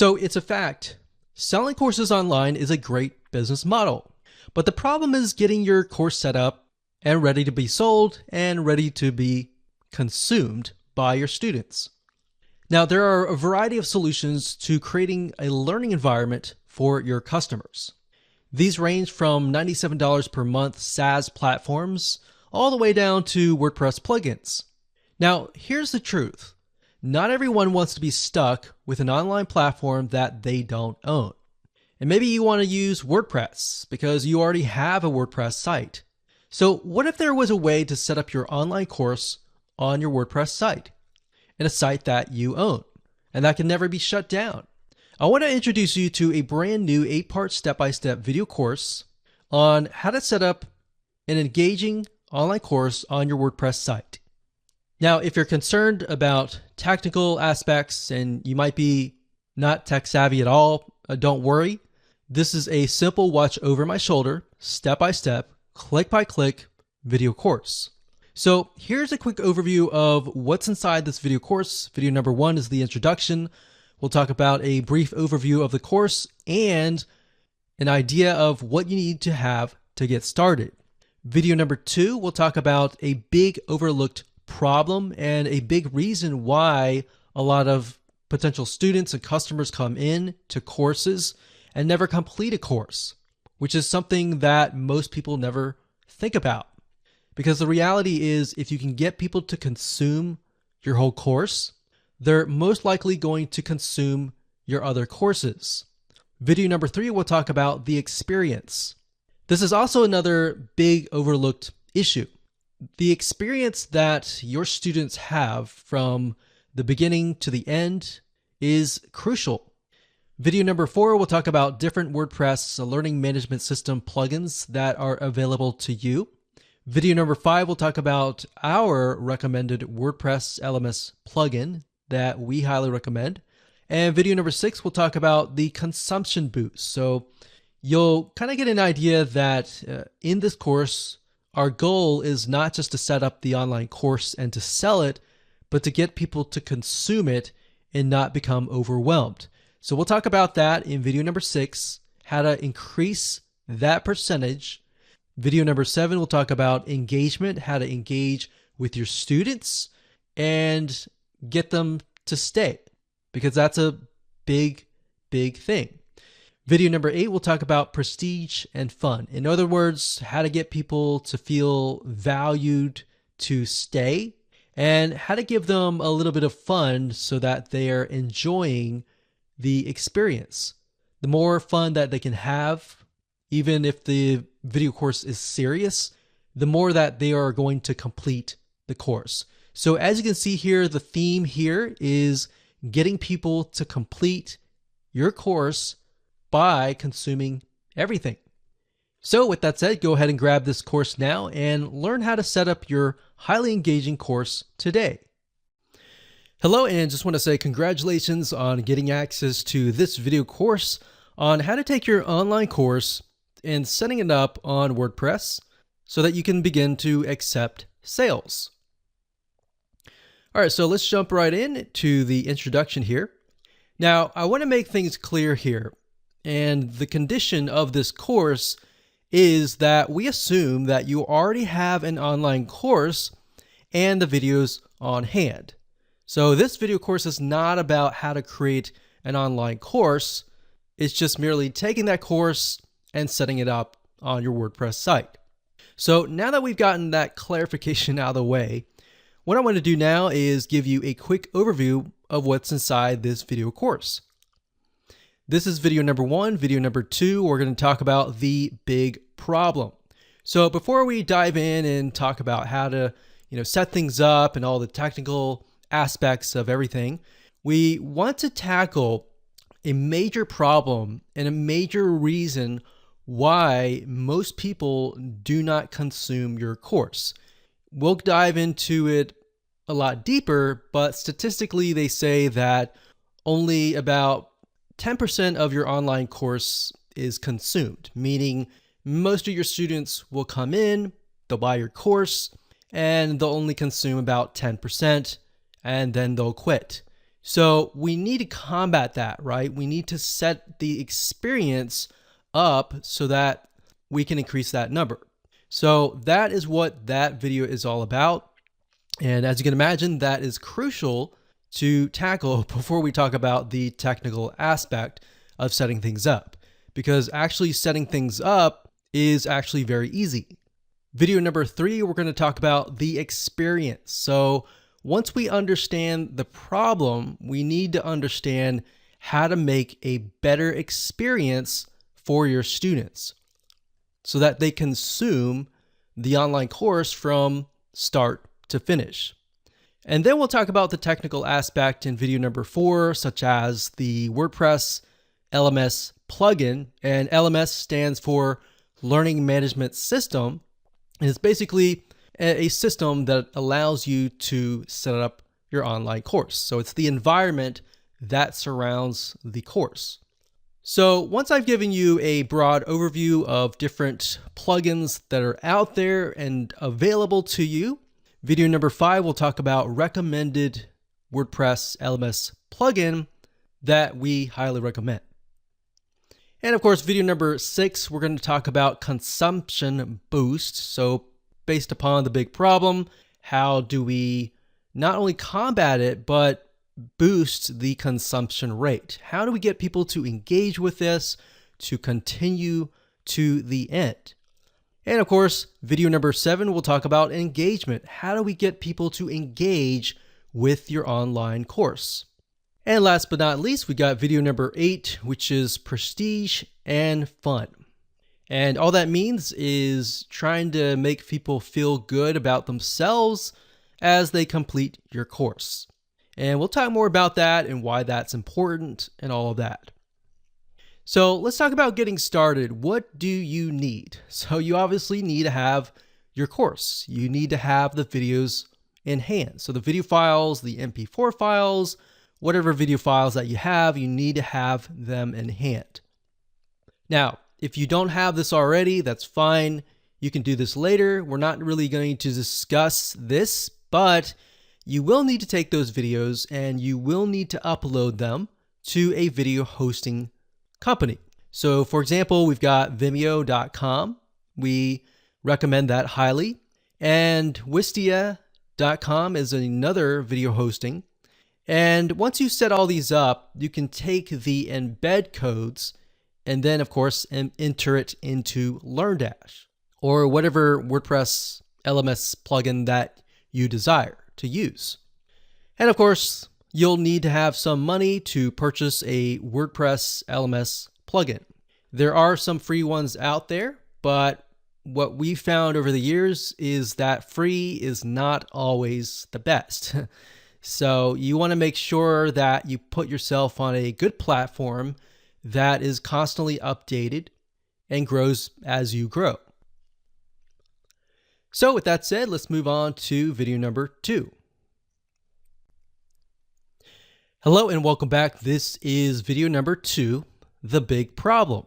So it's a fact. Selling courses online is a great business model. But the problem is getting your course set up and ready to be sold and ready to be consumed by your students. Now, there are a variety of solutions to creating a learning environment for your customers. These range from $97 per month SaaS platforms all the way down to WordPress plugins. Now, here's the truth. Not everyone wants to be stuck with an online platform that they don't own. And maybe you want to use WordPress because you already have a WordPress site. So what if there was a way to set up your online course on your WordPress site, in a site that you own, and that can never be shut down? I want to introduce you to a brand new 8-part step-by-step video course on how to set up an engaging online course on your WordPress site. Now, if you're concerned about technical aspects and you might be not tech savvy at all, don't worry. This is a simple watch over my shoulder, step-by-step, click-by-click video course. So here's a quick overview of what's inside this video course. Video number 1 is the introduction. We'll talk about a brief overview of the course and an idea of what you need to have to get started. Video number 2, we'll talk about a big overlooked problem and a big reason why a lot of potential students and customers come in to courses and never complete a course, which is something that most people never think about. Because the reality is, if you can get people to consume your whole course, they're most likely going to consume your other courses. Video number 3, we'll talk about the experience. This is also another big overlooked issue. The experience that your students have from the beginning to the end is crucial. Video number 4, we'll talk about different WordPress learning management system plugins that are available to you. Video number 5, we'll talk about our recommended WordPress LMS plugin that we highly recommend. And video number 6, we'll talk about the consumption boost. So you'll kind of get an idea that in this course, our goal is not just to set up the online course and to sell it, but to get people to consume it and not become overwhelmed. So we'll talk about that in video number 6, how to increase that percentage. Video number 7, we'll talk about engagement, how to engage with your students and get them to stay, because that's a big, big thing. Video number 8, we'll talk about prestige and fun. In other words, how to get people to feel valued to stay and how to give them a little bit of fun so that they are enjoying the experience. The more fun that they can have, even if the video course is serious, the more that they are going to complete the course. So as you can see here, the theme here is getting people to complete your course by consuming everything. So with that said, go ahead and grab this course now and learn how to set up your highly engaging course today. Hello, and just want to say congratulations on getting access to this video course on how to take your online course and setting it up on WordPress so that you can begin to accept sales. All right, so let's jump right in to the introduction here. Now, I want to make things clear here, and the condition of this course is that we assume that you already have an online course and the videos on hand. So this video course is not about how to create an online course. It's just merely taking that course and setting it up on your WordPress site. So now that we've gotten that clarification out of the way, what I want to do now is give you a quick overview of what's inside this video course. This is video number 1. Video number 2, we're going to talk about the big problem. So before we dive in and talk about how to, set things up and all the technical aspects of everything, we want to tackle a major problem and a major reason why most people do not consume your course. We'll dive into it a lot deeper, but statistically they say that only about 10% of your online course is consumed, meaning most of your students will come in, they'll buy your course, and they'll only consume about 10%, and then they'll quit. So we need to combat that, right? We need to set the experience up so that we can increase that number. So that is what that video is all about. And as you can imagine, that is crucial to tackle before we talk about the technical aspect of setting things up, because actually setting things up is actually very easy. Video number 3, we're going to talk about the experience. So once we understand the problem, we need to understand how to make a better experience for your students so that they consume the online course from start to finish. And then we'll talk about the technical aspect in video number 4, such as the WordPress LMS Plugin. And LMS stands for Learning Management System. And it's basically a system that allows you to set up your online course. So it's the environment that surrounds the course. So once I've given you a broad overview of different plugins that are out there and available to you, video number 5 will talk about recommended WordPress LMS plugin that we highly recommend. And of course, video number 6, we're going to talk about consumption boost. So based upon the big problem, how do we not only combat it, but boost the consumption rate? How do we get people to engage with this, to continue to the end? And of course, video number 7, we'll talk about engagement. How do we get people to engage with your online course? And last but not least, we got video number 8, which is prestige and fun. And all that means is trying to make people feel good about themselves as they complete your course. And we'll talk more about that and why that's important and all of that. So let's talk about getting started. What do you need? So you obviously need to have your course. You need to have the videos in hand. So the video files, the MP4 files, whatever video files that you have, you need to have them in hand. Now, if you don't have this already, that's fine. You can do this later. We're not really going to discuss this, but you will need to take those videos and you will need to upload them to a video hosting company. So for example, we've got Vimeo.com. We recommend that highly. And Wistia.com is another video hosting. And once you set all these up, you can take the embed codes and then, of course, enter it into LearnDash or whatever WordPress LMS plugin that you desire to use. And of course, you'll need to have some money to purchase a WordPress LMS plugin. There are some free ones out there, but what we found over the years is that free is not always the best. So you want to make sure that you put yourself on a good platform that is constantly updated and grows as you grow. So with that said, let's move on to video number 2. Hello and welcome back. This is video number 2, the big problem.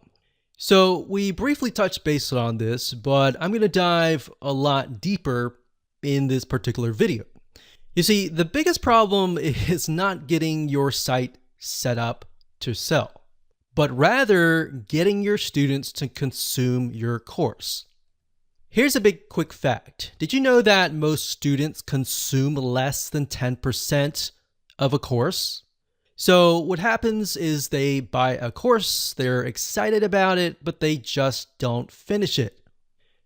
So we briefly touched base on this, but I'm going to dive a lot deeper in this particular video. You see, the biggest problem is not getting your site set up to sell, but rather getting your students to consume your course. Here's a big quick fact. Did you know that most students consume less than 10% of a course? So what happens is they buy a course, they're excited about it, but they just don't finish it.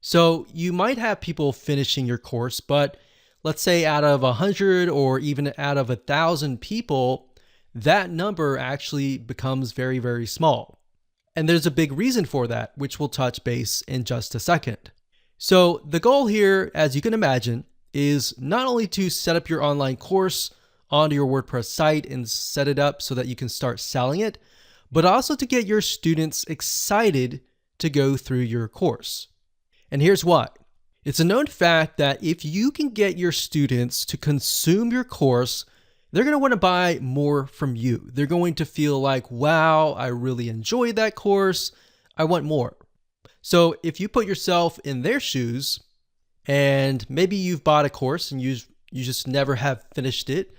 So you might have people finishing your course, but let's say out of 100 or even out of 1,000 people, that number actually becomes very, very small. And there's a big reason for that, which we'll touch base in just a second. So the goal here, as you can imagine, is not only to set up your online course onto your WordPress site and set it up so that you can start selling it, but also to get your students excited to go through your course. And here's why. It's a known fact that if you can get your students to consume your course, they're going to want to buy more from you. They're going to feel like, wow, I really enjoyed that course. I want more. So if you put yourself in their shoes and maybe you've bought a course and you just never have finished it,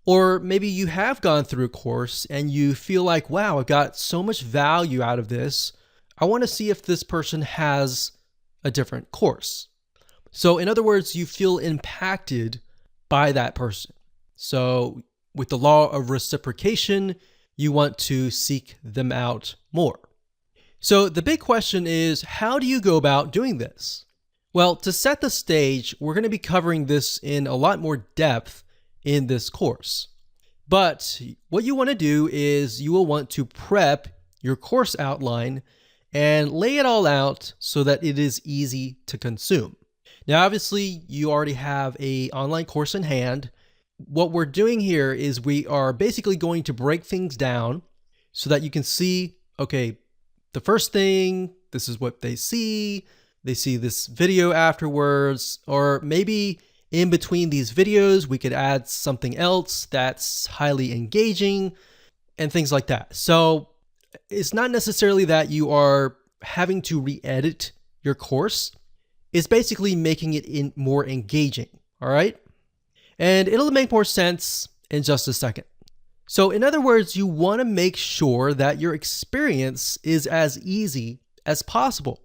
Or maybe you have gone through a course and you feel like, wow, I got so much value out of this. I want to see if this person has a different course. So in other words, you feel impacted by that person. So with the law of reciprocation, you want to seek them out more. So the big question is, how do you go about doing this? Well, to set the stage, we're going to be covering this in a lot more depth in this course. But what you want to do is you will want to prep your course outline and lay it all out so that it is easy to consume. Now, obviously, you already have an online course in hand. What we're doing here is we are basically going to break things down so that you can see, okay, the first thing, this is what they see this video afterwards, or maybe in between these videos, we could add something else that's highly engaging and things like that. So it's not necessarily that you are having to re-edit your course. It's basically making it more engaging, all right? And it'll make more sense in just a second. So in other words, you want to make sure that your experience is as easy as possible.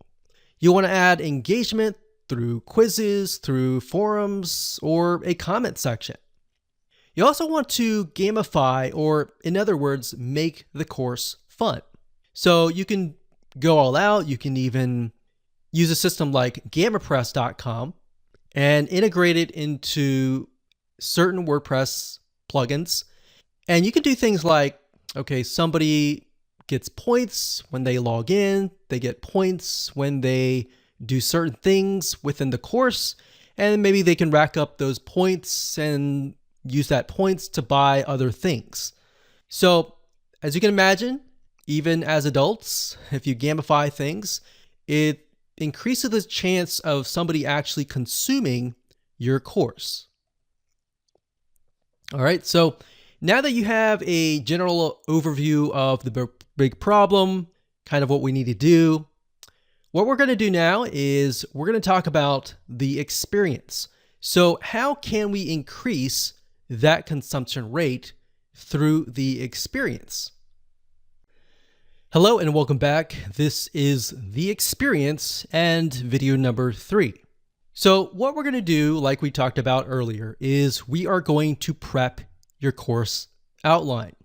You want to add engagement through quizzes, through forums, or a comment section. You also want to gamify, or in other words, make the course fun. So you can go all out. You can even use a system like GammaPress.com and integrate it into certain WordPress plugins. And you can do things like, okay, somebody gets points when they log in, they get points when they do certain things within the course, and maybe they can rack up those points and use that points to buy other things. So as you can imagine, even as adults, if you gamify things, it increases the chance of somebody actually consuming your course. All right, so now that you have a general overview of the big problem, kind of what we need to do, what we're going to do now is we're going to talk about the experience. So how can we increase that consumption rate through the experience? Hello and welcome back. This is The Experience and video number 3. So what we're going to do, like we talked about earlier, is we are going to prep your course outline.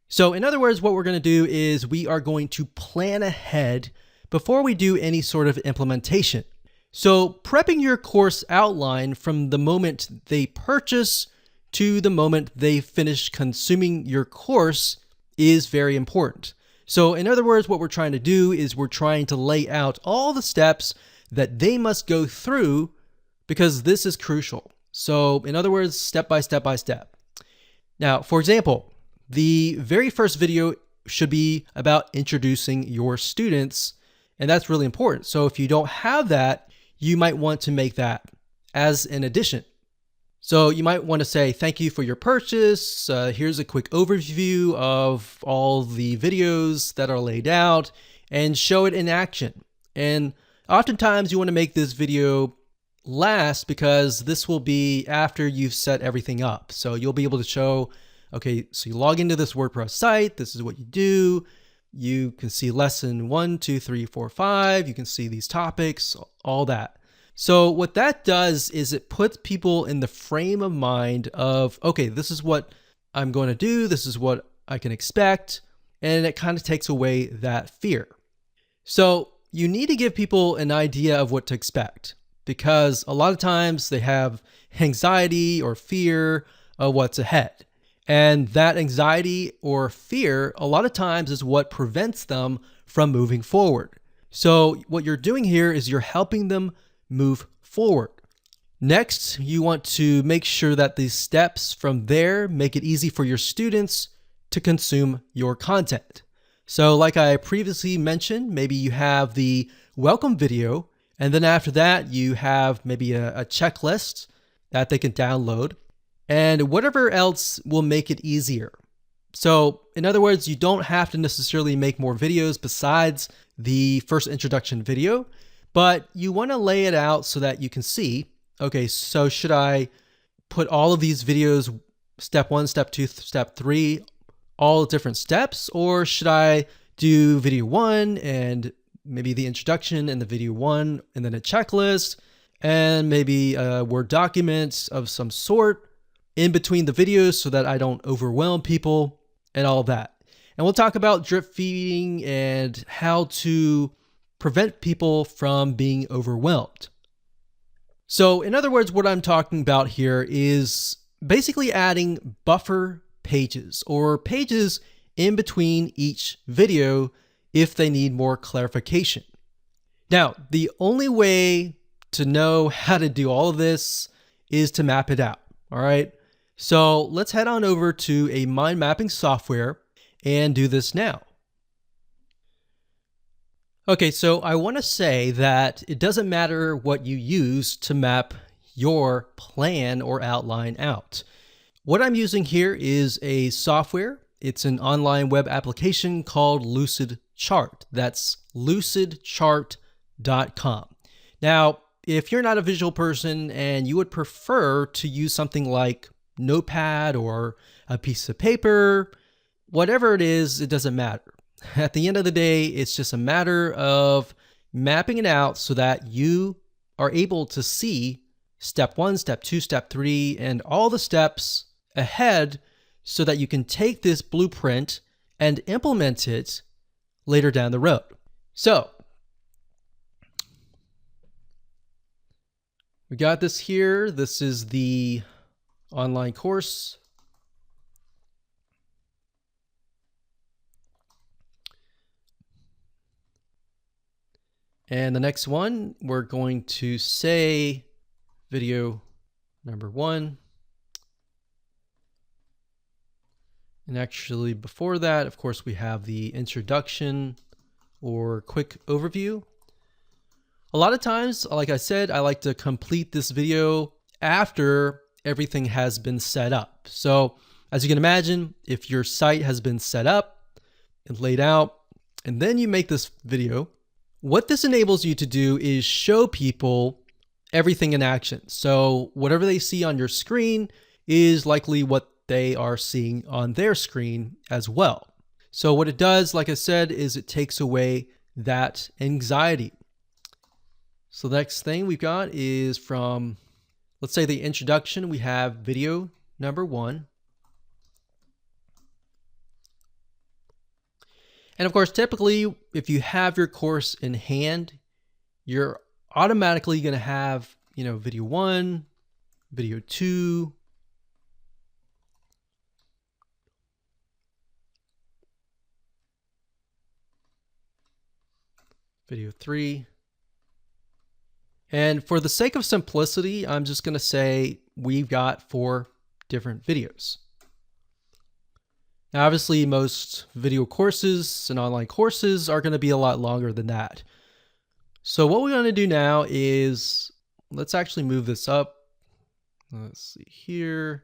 So in other words, what we're going to do is we are going to plan ahead before we do any sort of implementation. So prepping your course outline from the moment they purchase to the moment they finish consuming your course is very important. So in other words, what we're trying to do is we're trying to lay out all the steps that they must go through, because this is crucial. So in other words, step by step by step. Now, for example, the very first video should be about introducing your students, and that's really important. So if you don't have that, you might want to make that as an addition. So you might want to say, thank you for your purchase. Here's a quick overview of all the videos that are laid out, and show it in action. And oftentimes you want to make this video last because this will be after you've set everything up. So you'll be able to show, okay, so you log into this WordPress site. This is what you do. You can see lesson 1, 2, 3, 4, 5. You can see these topics, all that. So what that does is it puts people in the frame of mind of, okay, this is what I'm going to do. This is what I can expect. And it kind of takes away that fear. So you need to give people an idea of what to expect, because a lot of times they have anxiety or fear of what's ahead. And that anxiety or fear, a lot of times, is what prevents them from moving forward. So what you're doing here is you're helping them move forward. Next, you want to make sure that these steps from there make it easy for your students to consume your content. So like I previously mentioned, maybe you have the welcome video, and then after that, you have maybe a checklist that they can download, and whatever else will make it easier. So in other words, you don't have to necessarily make more videos besides the first introduction video, but you want to lay it out so that you can see, okay, so should I put all of these videos step 1, step 2, step 3, all different steps? Or should I do video 1 and maybe the introduction and the video 1 and then a checklist and maybe a Word document of some sort in between the videos so that I don't overwhelm people and all that? And we'll talk about drip feeding and how to prevent people from being overwhelmed. So in other words, what I'm talking about here is basically adding buffer pages or pages in between each video if they need more clarification. Now, the only way to know how to do all of this is to map it out. All right. So let's head on over to a mind mapping software and do this now. Okay, so I want to say that it doesn't matter what you use to map your plan or outline out. What I'm using here is a software. It's an online web application called Lucid Chart. That's lucidchart.com. Now, if you're not a visual person and you would prefer to use something like Notepad or a piece of paper, whatever it is, it doesn't matter. At the end of the day, it's just a matter of mapping it out so that you are able to see step 1, step 2, step 3, and all the steps ahead so that you can take this blueprint and implement it later down the road. So we got this here. This is the online course. And the next one, we're going to say video number 1. And actually before that, of course, we have the introduction or quick overview. A lot of times, like I said, I like to complete this video after everything has been set up. So as you can imagine, if your site has been set up and laid out, and then you make this video, what this enables you to do is show people everything in action. So whatever they see on your screen is likely what they are seeing on their screen as well. So what it does, like I said, is it takes away that anxiety. So the next thing we've got is from, let's say, the introduction. We have video number 1. And of course, typically, if you have your course in hand, you're automatically going to have, video 1, video 2, video 3. And for the sake of simplicity, I'm just going to say we've got 4 different videos. Now, obviously, most video courses and online courses are going to be a lot longer than that. So what we're going to do now is, let's actually move this up. Let's see here.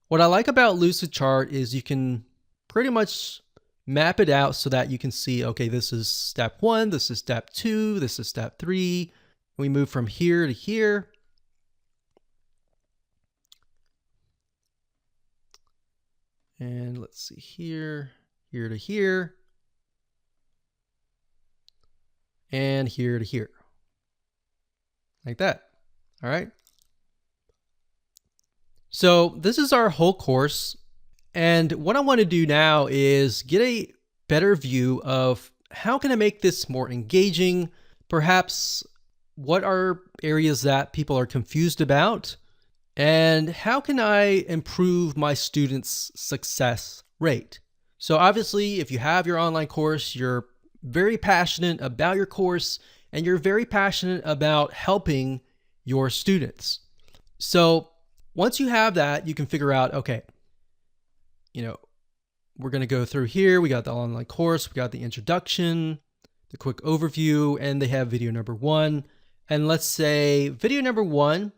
What I like about Lucid Chart is you can pretty much map it out so that you can see, okay, this is step 1, this is step 2, this is step 3. We move from here to here. And let's see here to here, and here to here, like that. All right. So this is our whole course. And what I want to do now is get a better view of how can I make this more engaging? Perhaps what are areas that people are confused about? And how can I improve my students' success rate? So obviously, if you have your online course, you're very passionate about your course and you're very passionate about helping your students. So once you have that, you can figure out, okay, we're going to go through here. We got the online course, we got the introduction, the quick overview, and they have video number 1. And let's say video number 1,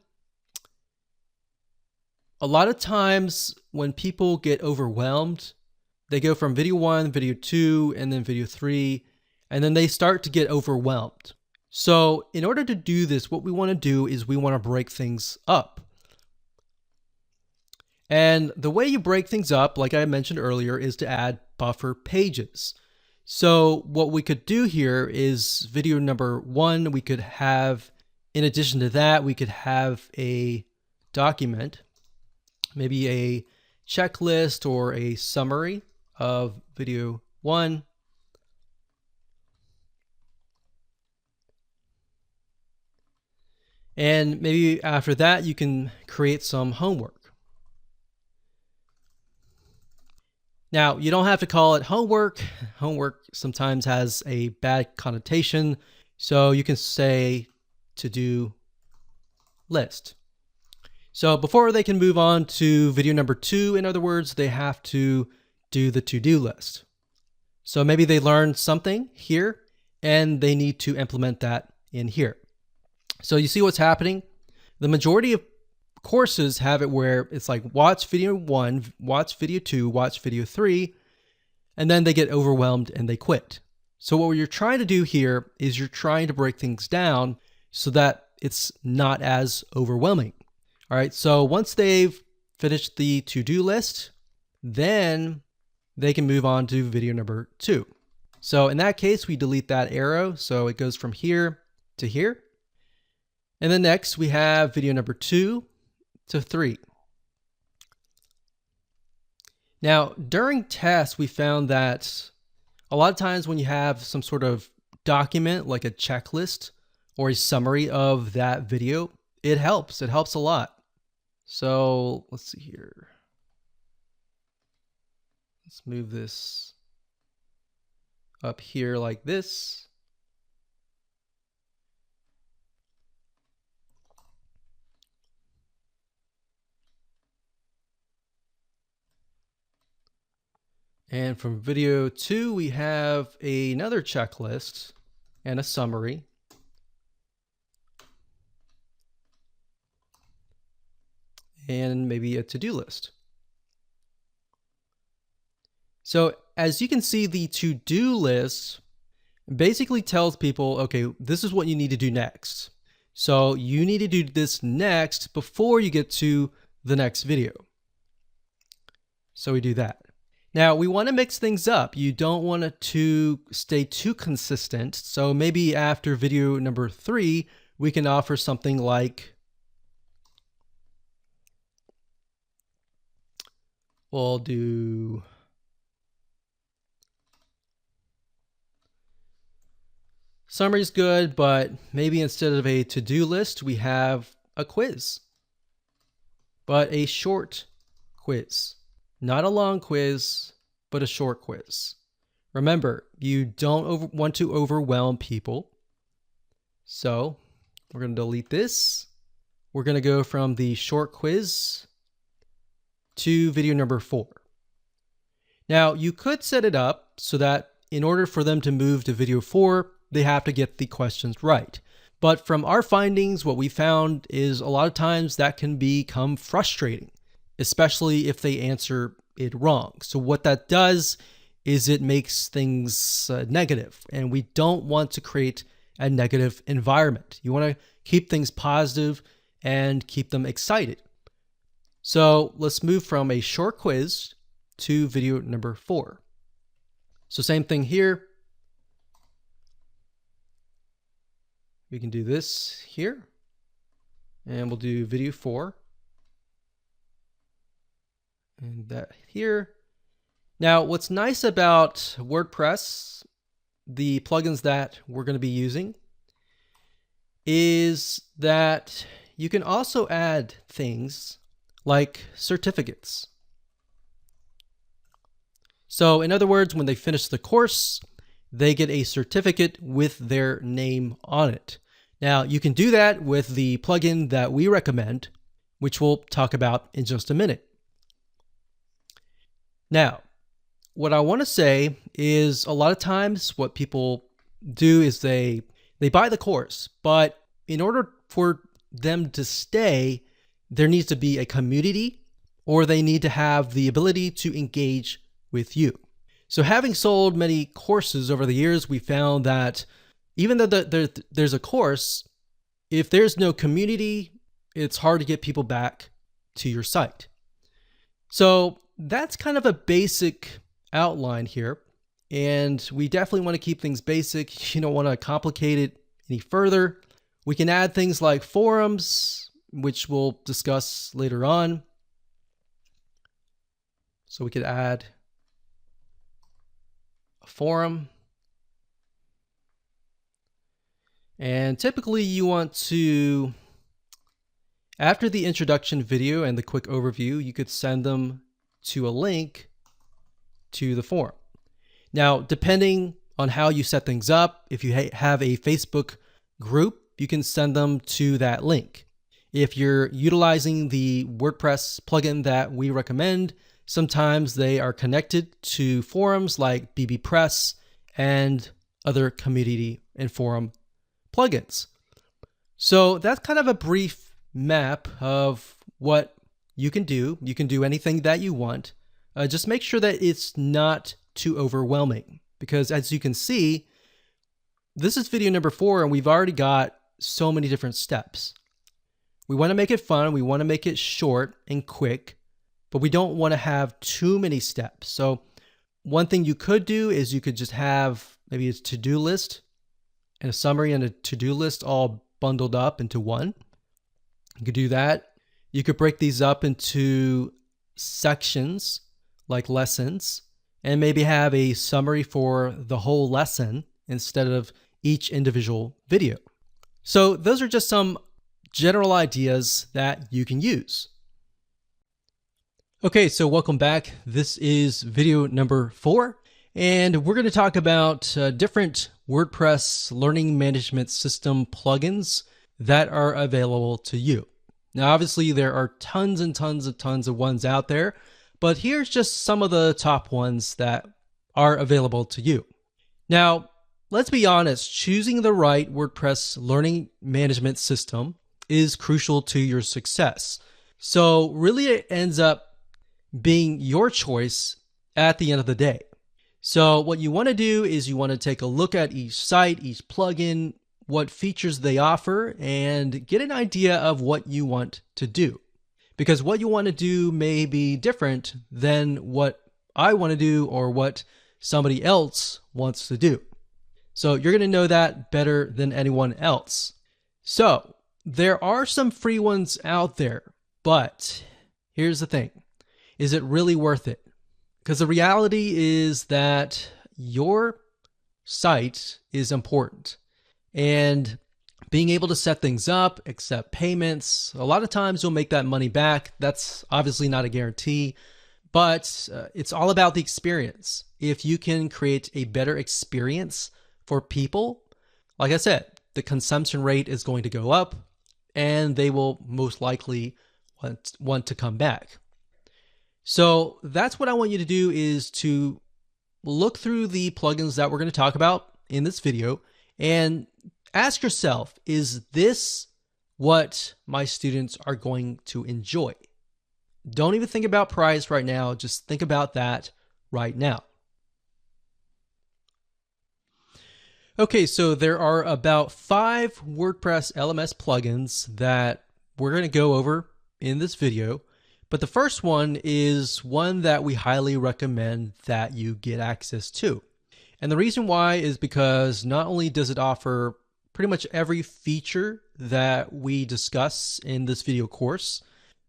a lot of times when people get overwhelmed, they go from video 1, video 2, and then video 3, and then they start to get overwhelmed. So in order to do this, what we want to do is we want to break things up. And the way you break things up, like I mentioned earlier, is to add buffer pages. So what we could do here is video number 1, we could have, in addition to that, we could have a document, maybe a checklist or a summary of video 1. And maybe after that, you can create some homework. Now, you don't have to call it homework. Homework sometimes has a bad connotation. So you can say to-do list. So before they can move on to video number 2, in other words, they have to do the to-do list. So maybe they learned something here and they need to implement that in here. So you see what's happening? The majority of courses have it where it's like watch video 1, watch video 2, watch video 3, and then they get overwhelmed and they quit. So what you're trying to do here is you're trying to break things down so that it's not as overwhelming. All right, so once they've finished the to-do list, then they can move on to video number 2. So in that case, we delete that arrow. So it goes from here to here. And then next we have video number 2 to 3. Now, during tests, we found that a lot of times when you have some sort of document like a checklist or a summary of that video, it helps. It helps a lot. So let's see here. Let's move this up here like this. And from video 2, we have another checklist and a summary. And maybe a to-do list. So as you can see, the to-do list basically tells people, okay, this is what you need to do next. So you need to do this next before you get to the next video. So we do that. Now we want to mix things up. You don't want it to stay too consistent. So maybe after video number 3, we can offer something like, we'll do summary's good, but maybe instead of a to-do list, we have a quiz, but a short quiz. Not a long quiz, but a short quiz. Remember, you don't want to overwhelm people. So we're going to delete this. We're going to go from the short quiz to video number 4. Now, you could set it up so that in order for them to move to video 4, they have to get the questions right. But from our findings, what we found is a lot of times that can become frustrating, especially if they answer it wrong. So what that does is it makes things negative, and we don't want to create a negative environment. You want to keep things positive and keep them excited. So let's move from a short quiz to video number 4. So same thing here. We can do this here, and we'll do video 4. And that here. Now, what's nice about WordPress, the plugins that we're going to be using, is that you can also add things like certificates. So in other words, when they finish the course, they get a certificate with their name on it. Now, you can do that with the plugin that we recommend, which we'll talk about in just a minute. Now, what I want to say is a lot of times what people do is they buy the course, but in order for them to stay, there needs to be a community, or they need to have the ability to engage with you. So having sold many courses over the years, we found that even though there's a course, if there's no community, it's hard to get people back to your site. So that's kind of a basic outline here. And we definitely want to keep things basic. You don't want to complicate it any further. We can add things like forums, which we'll discuss later on. So we could add a forum. And typically you want to, after the introduction video and the quick overview, you could send them to a link to the forum. Now, depending on how you set things up, if you have a Facebook group, you can send them to that link. If you're utilizing the WordPress plugin that we recommend, sometimes they are connected to forums like bbPress and other community and forum plugins. So that's kind of a brief map of what you can do. You can do anything that you want. Just make sure that it's not too overwhelming, because as you can see, this is video number 4 and we've already got so many different steps. We want to make it fun. We want to make it short and quick, but we don't want to have too many steps. So one thing you could do is you could just have maybe a to-do list and a summary and a to-do list all bundled up into one. You could do that. You could break these up into sections like lessons and maybe have a summary for the whole lesson instead of each individual video. So those are just some general ideas that you can use. Okay, so welcome back. This is video number 4, and we're going to talk about different WordPress learning management system plugins that are available to you. Now, obviously, there are tons and tons of ones out there, but here's just some of the top ones that are available to you. Now, let's be honest, choosing the right WordPress learning management system is crucial to your success. So really it ends up being your choice at the end of the day. So what you want to do is you want to take a look at each site, each plugin, what features they offer, and get an idea of what you want to do. Because what you want to do may be different than what I want to do or what somebody else wants to do. So you're going to know that better than anyone else. So there are some free ones out there, but here's the thing. Is it really worth it? Because the reality is that your site is important. And being able to set things up, accept payments, a lot of times you'll make that money back. That's obviously not a guarantee, but it's all about the experience. If you can create a better experience for people, like I said, the consumption rate is going to go up and they will most likely want to come back. So that's what I want you to do, is to look through the plugins that we're going to talk about in this video and ask yourself, is this what my students are going to enjoy? Don't even think about price right now. Just think about that right now. Okay, so there are about 5 WordPress LMS plugins that we're going to go over in this video. But the first one is one that we highly recommend that you get access to. And the reason why is because not only does it offer pretty much every feature that we discuss in this video course,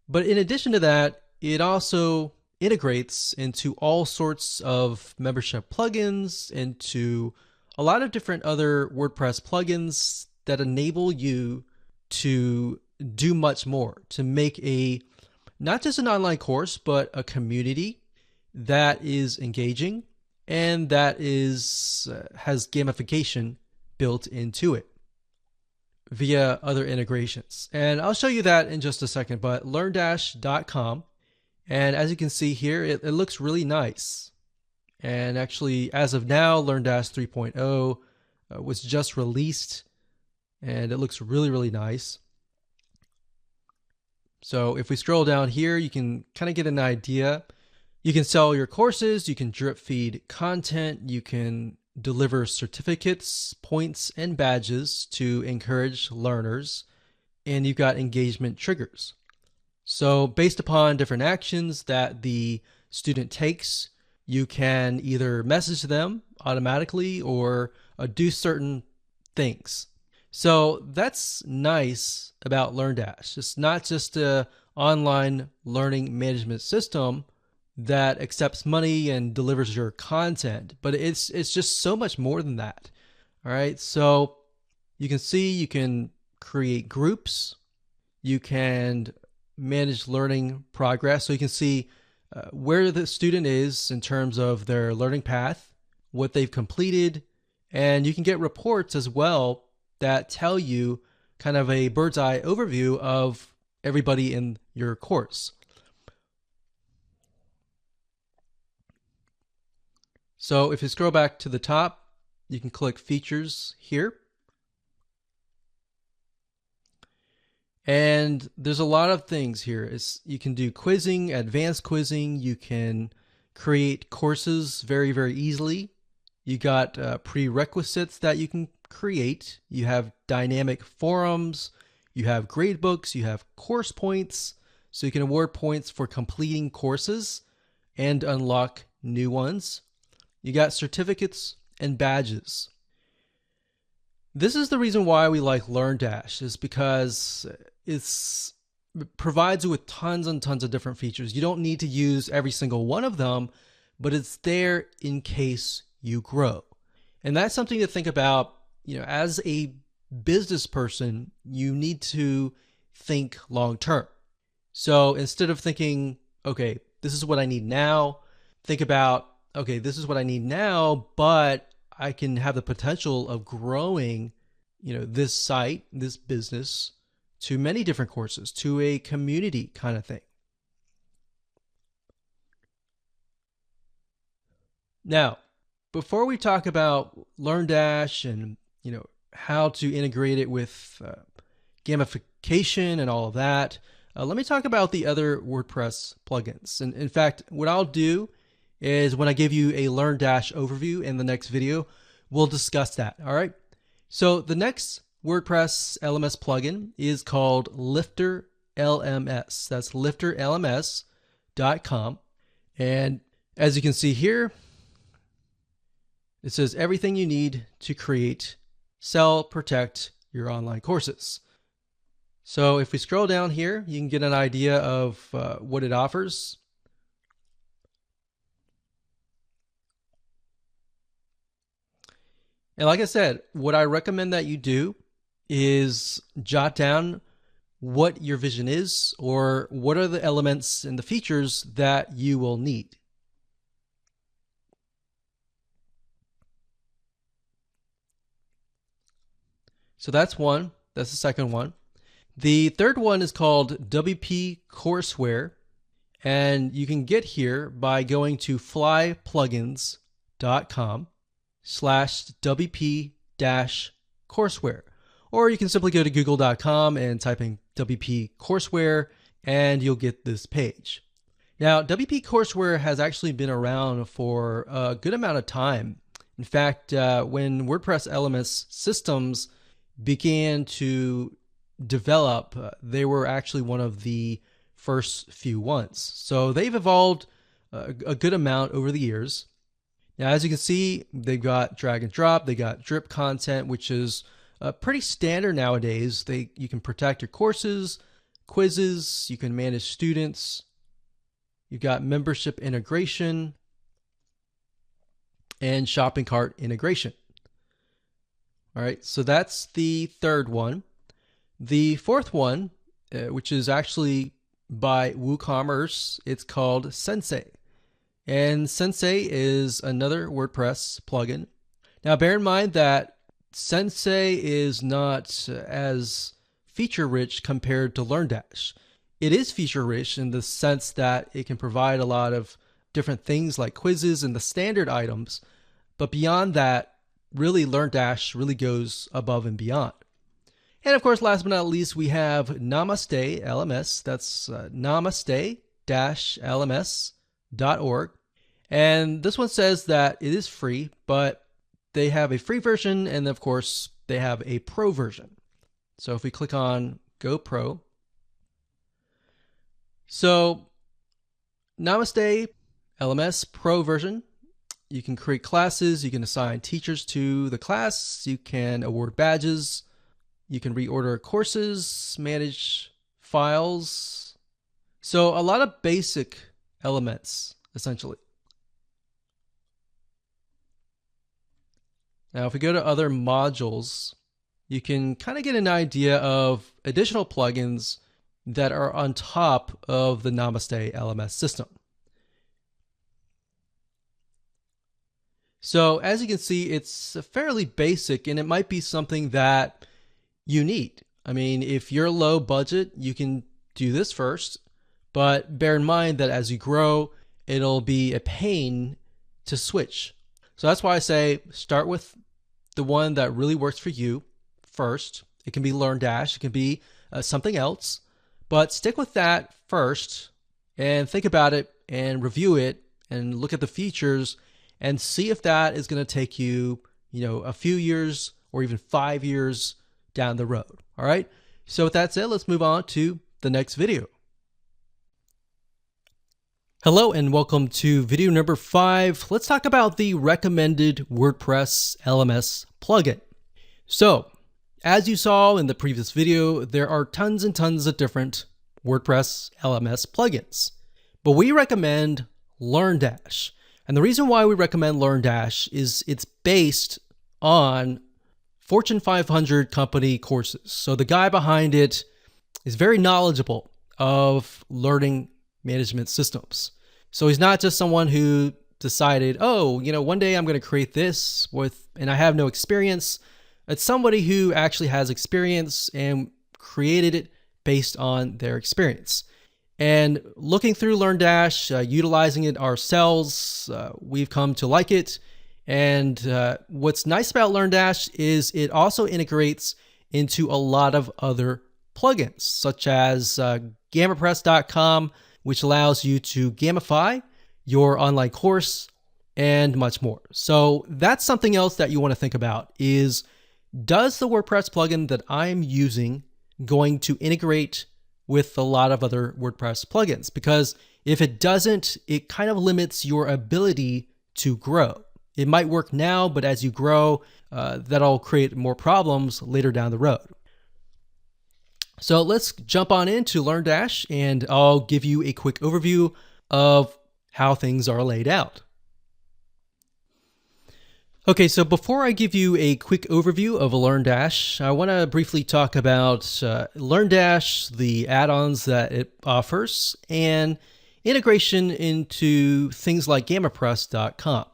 but in addition to that, it also integrates into all sorts of membership plugins, into a lot of different other WordPress plugins that enable you to do much more, to make not just an online course, but a community that is engaging and that has gamification built into it via other integrations. And I'll show you that in just a second, but learndash.com. And as you can see here, it looks really nice. And actually, as of now, LearnDash 3.0 was just released, and it looks really, really nice. So if we scroll down here, you can kind of get an idea. You can sell your courses, you can drip feed content, you can deliver certificates, points, and badges to encourage learners, and you've got engagement triggers. So based upon different actions that the student takes, you can either message them automatically or do certain things. So that's nice about LearnDash. It's not just a online learning management system that accepts money and delivers your content, but it's just so much more than that. All right, so you can see you can create groups, you can manage learning progress, so you can see where the student is in terms of their learning path, what they've completed, and you can get reports as well that tell you kind of a bird's eye overview of everybody in your course. So if you scroll back to the top, you can click Features here. And there's a lot of things here. You can do quizzing, advanced quizzing. You can create courses very, very easily. You got prerequisites that you can create. You have dynamic forums. You have gradebooks. You have course points. So you can award points for completing courses and unlock new ones. You got certificates and badges. This is the reason why we like LearnDash, is because it provides you with tons and tons of different features. You don't need to use every single one of them, but it's there in case you grow. And that's something to think about. As a business person, you need to think long term. So instead of thinking, okay, this is what I need now, think about, okay, this is what I need now, but I can have the potential of growing, this site, this business, to many different courses, to a community kind of thing. Now, before we talk about LearnDash and how to integrate it with gamification and all of that, let me talk about the other WordPress plugins. And in fact, what I'll do is when I give you a LearnDash overview in the next video, we'll discuss that. All right. So the next WordPress LMS plugin is called Lifter LMS. That's lifterlms.com. And as you can see here, it says everything you need to create, sell, protect your online courses. So if we scroll down here, you can get an idea of what it offers. And like I said, what I recommend that you do is jot down what your vision is, or what are the elements and the features that you will need. So that's one. That's the second one. The third one is called WP Courseware, and you can get here by going to flyplugins.com/WP-courseware. Or you can simply go to google.com and type in WP Courseware, and you'll get this page. Now, WP Courseware has actually been around for a good amount of time. In fact, when WordPress LMS systems began to develop, they were actually one of the first few ones. So they've evolved a good amount over the years. Now, as you can see, they've got drag and drop, they got drip content, which is pretty standard nowadays. You can protect your courses, quizzes, you can manage students, you've got membership integration, and shopping cart integration. All right, so that's the third one. The fourth one, which is actually by WooCommerce, it's called Sensei. And Sensei is another WordPress plugin. Now, bear in mind that Sensei is not as feature-rich compared to LearnDash. It is feature-rich in the sense that it can provide a lot of different things like quizzes and the standard items. But beyond that, really, LearnDash really goes above and beyond. And of course, last but not least, we have Namaste LMS. That's namaste-lms.org. And this one says that it is free, but they have a free version, and of course, they have a pro version. So if we click on Go Pro, So Namaste LMS Pro version. You can create classes, you can assign teachers to the class, you can award badges, you can reorder courses, manage files. So a lot of basic elements, essentially. Now, if we go to other modules, you can kind of get an idea of additional plugins that are on top of the Namaste LMS system. So as you can see, it's fairly basic, and it might be something that you need. I mean, if you're low budget, you can do this first, but bear in mind that as you grow, it'll be a pain to switch. So that's why I say start with the one that really works for you first. It can be LearnDash, it can be something else, but stick with that first and think about it and review it and look at the features and see if that is going to take you, a few years or even 5 years down the road. All right. So with that said, let's move on to the next video. Hello and welcome to video number 5. Let's talk about the recommended WordPress LMS plugin. So as you saw in the previous video, there are tons and tons of different WordPress LMS plugins, but we recommend LearnDash. And the reason why we recommend LearnDash is it's based on Fortune 500 company courses. So the guy behind it is very knowledgeable of learning management systems. So he's not just someone who decided, one day I'm going to create this and I have no experience. It's somebody who actually has experience and created it based on their experience. And looking through LearnDash, utilizing it ourselves, we've come to like it. And what's nice about LearnDash is it also integrates into a lot of other plugins, such as GammaPress.com, which allows you to gamify your online course and much more. So that's something else that you want to think about is, does the WordPress plugin that I'm using going to integrate with a lot of other WordPress plugins? Because if it doesn't, it kind of limits your ability to grow. It might work now, but as you grow, that'll create more problems later down the road. So let's jump on into LearnDash and I'll give you a quick overview of how things are laid out. Okay, so before I give you a quick overview of LearnDash, I want to briefly talk about LearnDash, the add-ons that it offers, and integration into things like GammaPress.com.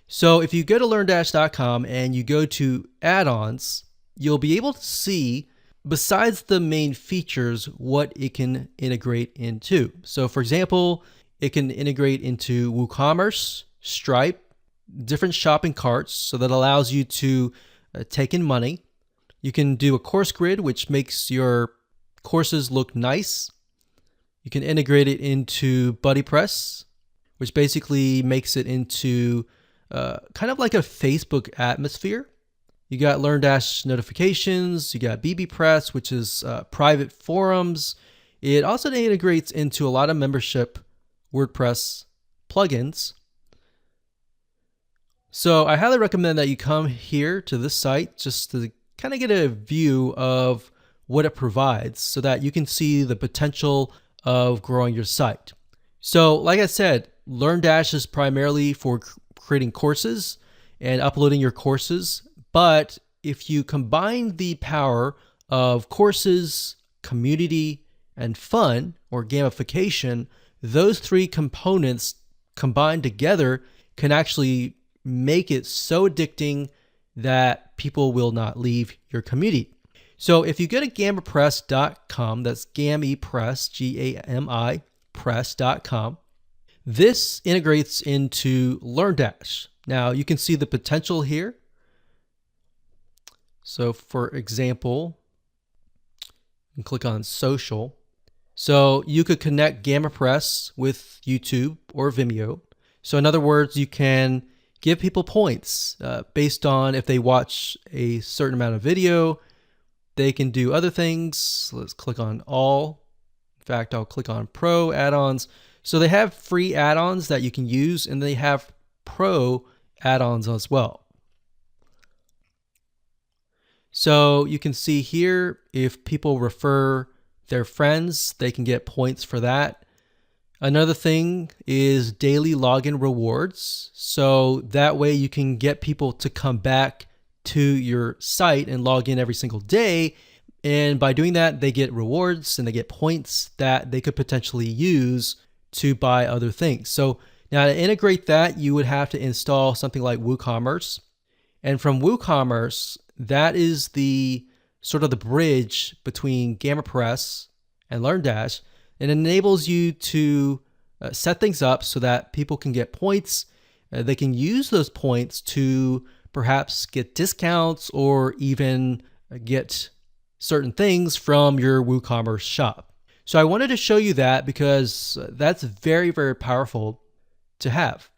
So if you go to LearnDash.com and you go to add-ons, you'll be able to see, besides the main features, what it can integrate into. So for example, it can integrate into WooCommerce, Stripe, different shopping carts, so that allows you to take in money. You can do a course grid, which makes your courses look nice. You can integrate it into BuddyPress, which basically makes it into kind of like a Facebook atmosphere. You got LearnDash notifications, you got bbPress, which is private forums. It also integrates into a lot of membership WordPress plugins. So I highly recommend that you come here to this site just to kind of get a view of what it provides so that you can see the potential of growing your site. So like I said, LearnDash is primarily for creating courses and uploading your courses. But if you combine the power of courses, community, and fun or gamification, those three components combined together can actually make it so addicting that people will not leave your community. So if you go to GammaPress.com, that's GamiPress, G-A-M-I, press.com, this integrates into LearnDash. Now you can see the potential here. So for example, you can click on social. So you could connect GammaPress with YouTube or Vimeo. So in other words, you can give people points based on if they watch a certain amount of video. They can do other things. Let's click on all fact, I'll click on Pro add-ons. So they have free add-ons that you can use, and they have Pro add-ons as well. So you can see here, if people refer their friends, they can get points for that. Another thing is daily login rewards. So that way you can get people to come back to your site and log in every single day. And by doing that, they get rewards and they get points that they could potentially use to buy other things. So now to integrate that, you would have to install something like WooCommerce. And from WooCommerce, that is the sort of the bridge between GammaPress and LearnDash. It enables you to set things up so that people can get points. They can use those points to perhaps get discounts or even get certain things from your WooCommerce shop. So I wanted to show you that because that's very, very powerful to have.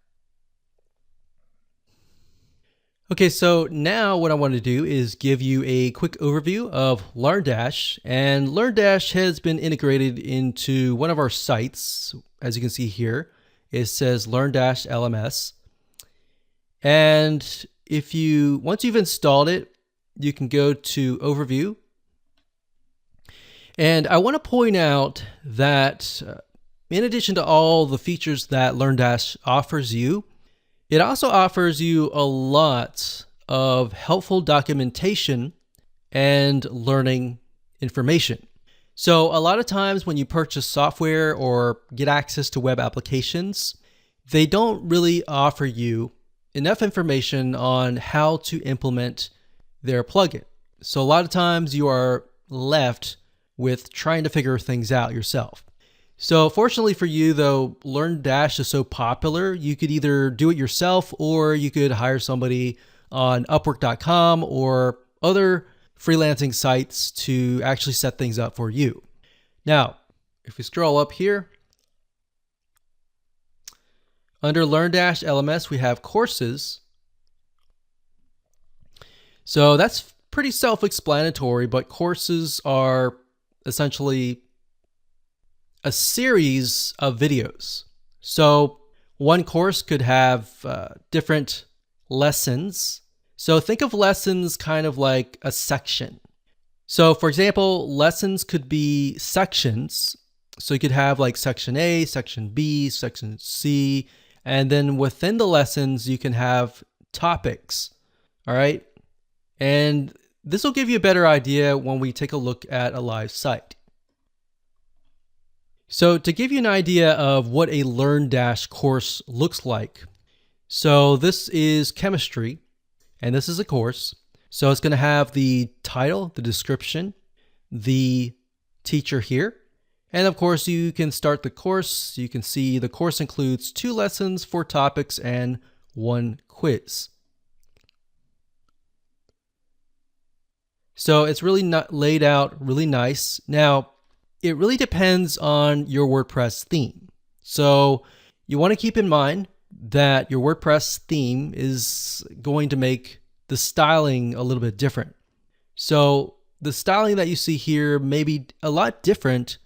Okay, so now what I want to do is give you a quick overview of LearnDash. And LearnDash has been integrated into one of our sites. As you can see here, it says LearnDash LMS. And once you've installed it, you can go to Overview. And I want to point out that in addition to all the features that LearnDash offers you, it also offers you a lot of helpful documentation and learning information. So a lot of times when you purchase software or get access to web applications, they don't really offer you enough information on how to implement their plugin. So a lot of times you are left with trying to figure things out yourself. So fortunately for you though, LearnDash is so popular, you could either do it yourself or you could hire somebody on Upwork.com or other freelancing sites to actually set things up for you. Now, if we scroll up here, under LearnDash LMS, we have courses. So that's pretty self-explanatory, but courses are essentially a series of videos. So one course could have different lessons. So think of lessons kind of like a section. So for example, lessons could be sections. So you could have like section A, section B, section C, and then within the lessons, you can have topics. All right. And this will give you a better idea when we take a look at a live site. So to give you an idea of what a LearnDash course looks like, so this is chemistry, and this is a course. So it's going to have the title, the description, the teacher here, and of course you can start the course. You can see the course includes 2 lessons, 4 topics, and 1 quiz. So it's really laid out really nice. Now, it really depends on your WordPress theme. So you want to keep in mind that your WordPress theme is going to make the styling a little bit different. So the styling that you see here may be a lot different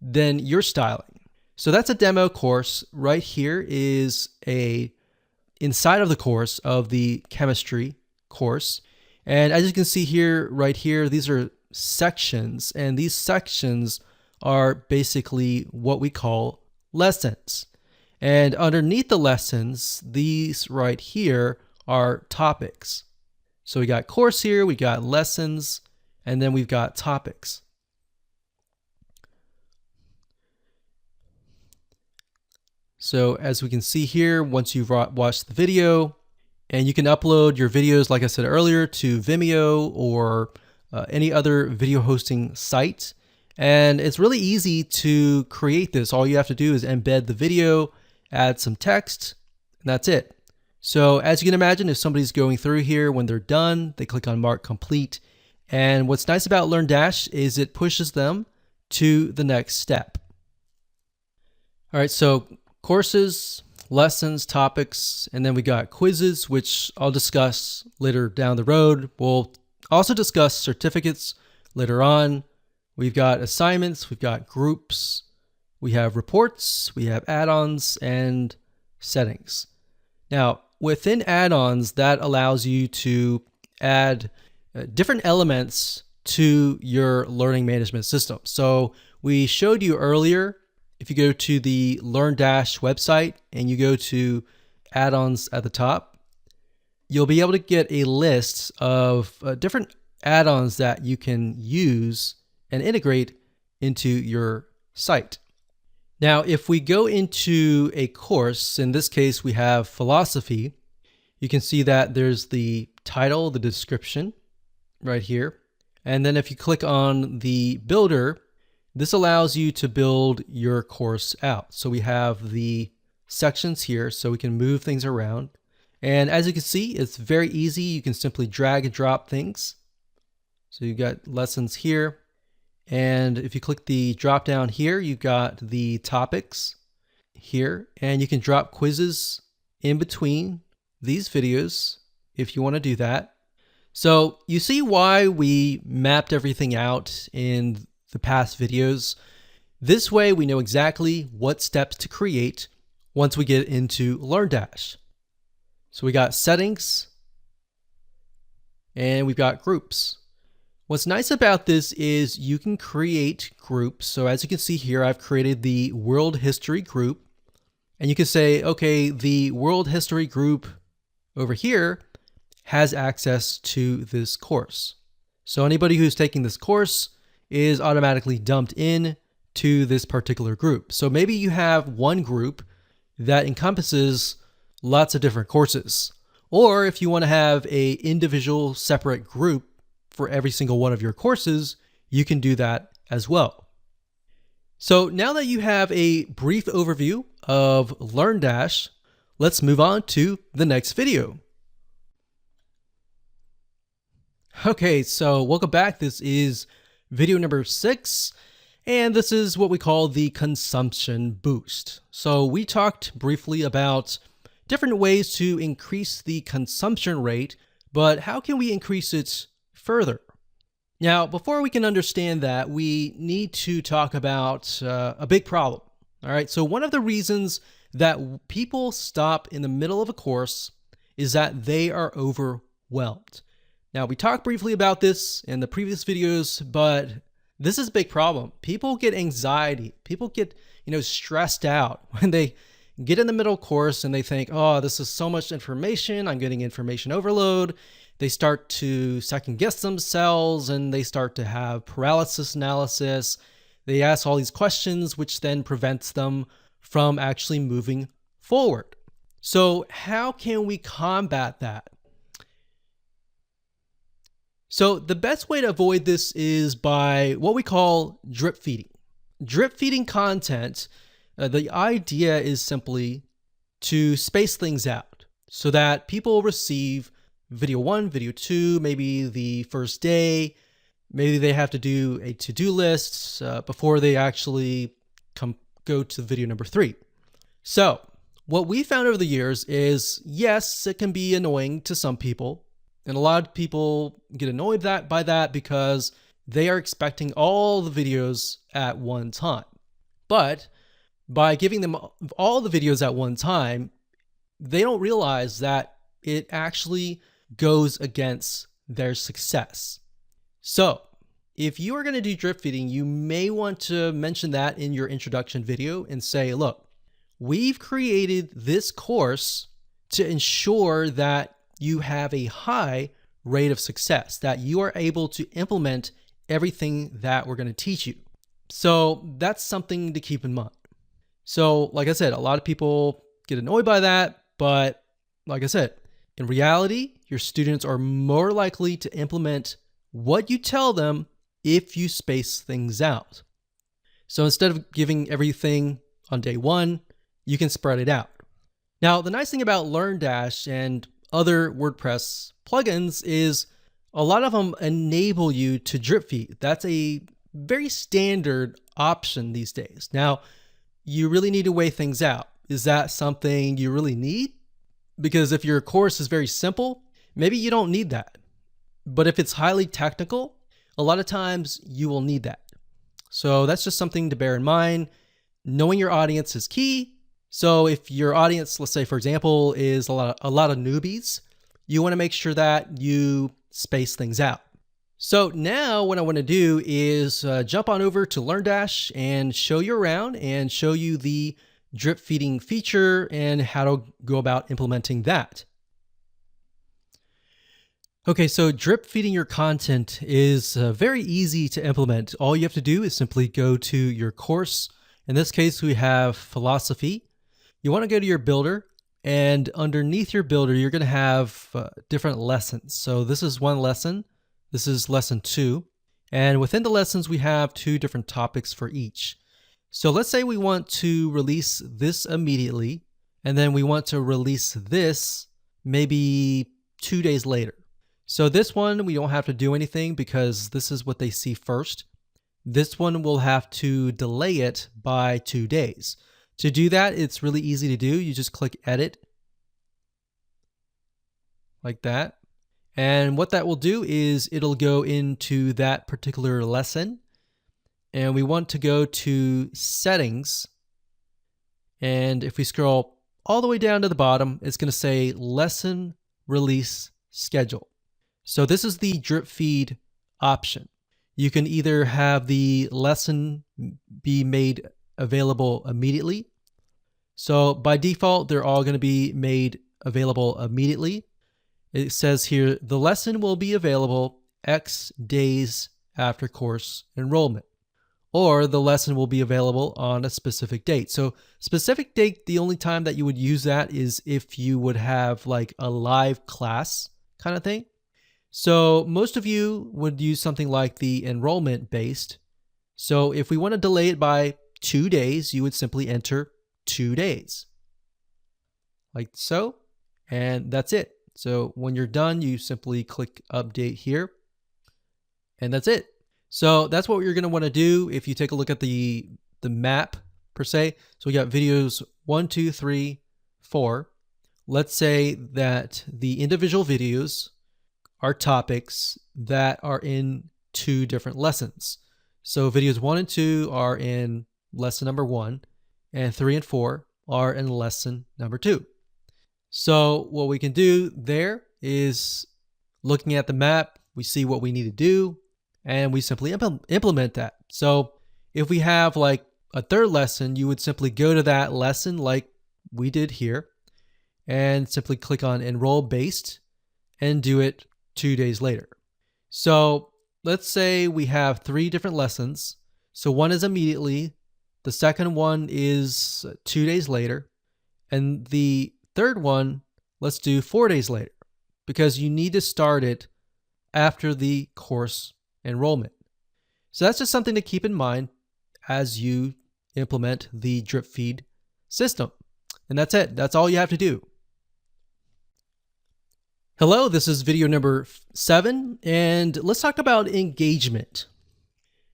than your styling. So that's a demo course. Right here is inside of the course of the chemistry course. And as you can see here, right here, these are sections, and these sections are basically what we call lessons. And underneath the lessons, these right here are topics. So we got course here, we got lessons, and then we've got topics. So as we can see here, once you've watched the video, and you can upload your videos, like I said earlier, to Vimeo or any other video hosting site. And it's really easy to create this. All you have to do is embed the video, add some text, and that's it. So as you can imagine, if somebody's going through here, when they're done, they click on Mark Complete. And what's nice about LearnDash is it pushes them to the next step. All right, so courses, lessons, topics, and then we got quizzes, which I'll discuss later down the road. We'll also discuss certificates later on. We've got assignments, we've got groups, we have reports, we have add-ons, and settings. Now, within add-ons, that allows you to add different elements to your learning management system. So we showed you earlier, if you go to the LearnDash website and you go to add-ons at the top, you'll be able to get a list of different add-ons that you can use and integrate into your site. Now, if we go into a course, in this case, we have philosophy, you can see that there's the title, the description right here. And then if you click on the builder, this allows you to build your course out. So we have the sections here so we can move things around. And as you can see, it's very easy. You can simply drag and drop things. So you've got lessons here. And if you click the drop down here, you've got the topics here, and you can drop quizzes in between these videos if you want to do that. So you see why we mapped everything out in the past videos. This way we know exactly what steps to create once we get into LearnDash. So we got settings and we've got groups. What's nice about this is you can create groups. So as you can see here, I've created the world history group, and you can say, okay, the world history group over here has access to this course. So anybody who's taking this course is automatically dumped in to this particular group. So maybe you have one group that encompasses lots of different courses. Or if you want to have an individual separate group for every single one of your courses, you can do that as well. So now that you have a brief overview of LearnDash, let's move on to the next video. Okay, so welcome back. This is video number 6, and this is what we call the consumption boost. So we talked briefly about different ways to increase the consumption rate, but how can we increase it further? Now, before we can understand that, we need to talk about a big problem. All right, so one of the reasons that people stop in the middle of a course is that they are overwhelmed. Now, we talked briefly about this in the previous videos, but this is a big problem. People get anxiety. People get, stressed out when they get in the middle course and they think, oh, this is so much information. I'm getting information overload. They start to second guess themselves and they start to have paralysis analysis. They ask all these questions, which then prevents them from actually moving forward. So how can we combat that? So the best way to avoid this is by what we call drip feeding. Drip feeding content, the idea is simply to space things out so that people receive video 1, video 2, maybe the first day, maybe they have to do a to-do list before they actually go to video number 3. So what we found over the years is, yes, it can be annoying to some people. And a lot of people get annoyed by that because they are expecting all the videos at one time. But by giving them all the videos at one time, they don't realize that it actually goes against their success. So if you are going to do drip feeding, you may want to mention that in your introduction video and say, look, we've created this course to ensure that you have a high rate of success, that you are able to implement everything that we're going to teach you. So that's something to keep in mind. So like I said, a lot of people get annoyed by that, but like I said, in reality, your students are more likely to implement what you tell them if you space things out. So instead of giving everything on day 1, you can spread it out. Now, the nice thing about LearnDash and other WordPress plugins is a lot of them enable you to drip feed. That's a very standard option these days. Now, you really need to weigh things out. Is that something you really need? Because if your course is very simple, maybe you don't need that. But if it's highly technical, a lot of times you will need that. So that's just something to bear in mind. knowing your audience is key. So if your audience, let's say for example, is a lot of newbies, you want to make sure that you space things out. So now what I want to do is jump on over to LearnDash and show you around and show you the drip feeding feature and how to go about implementing that. Okay, so drip feeding your content is very easy to implement. All you have to do is simply go to your course. In this case, we have philosophy. You want to go to your builder, and underneath your builder, you're going to have different lessons. So this is one lesson. This is lesson 2. And within the lessons, we have 2 different topics for each. So let's say we want to release this immediately, and then we want to release this maybe 2 days later. So this one, we don't have to do anything because this is what they see first. This one will have to delay it by 2 days. To do that, it's really easy to do. You just click edit like that. And what that will do is it'll go into that particular lesson. And we want to go to settings. And if we scroll all the way down to the bottom, it's going to say lesson release schedule. So this is the drip feed option. You can either have the lesson be made available immediately. So by default, they're all going to be made available immediately. It says here, the lesson will be available X days after course enrollment, or the lesson will be available on a specific date. So specific date, the only time that you would use that is if you would have like a live class kind of thing. So most of you would use something like the enrollment based. So if we want to delay it by 2 days, you would simply enter 2 days like so, and that's it. So when you're done, you simply click update here, and that's it. So that's what you're going to want to do if you take a look at the map per se. So we got videos 1, 2, 3, 4. Let's say that the individual videos are topics that are in 2 different lessons. So videos 1 and 2 are in lesson number 1, and 3 and 4 are in lesson number 2. So what we can do there is looking at the map, we see what we need to do, and we simply implement that. So if we have like a 3rd lesson, you would simply go to that lesson like we did here and simply click on enroll based and do it 2 days later. So let's say we have 3 different lessons. So one is immediately, the second one is 2 days later, and the 3rd one, let's do 4 days later, because you need to start it after the course enrollment. So that's just something to keep in mind as you implement the drip feed system. And that's it. That's all you have to do. Hello, this is video number 7, and let's talk about engagement.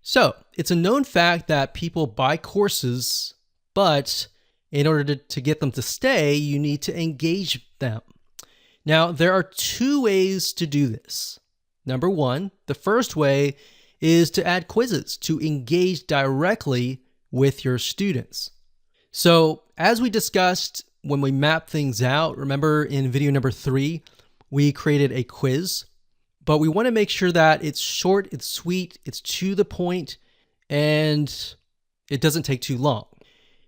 So it's a known fact that people buy courses, but in order to get them to stay, you need to engage them. Now, there are 2 ways to do this. Number 1, the first way is to add quizzes to engage directly with your students. So as we discussed when we mapped things out, remember in video number 3, we created a quiz, but we want to make sure that it's short, it's sweet, it's to the point, and it doesn't take too long.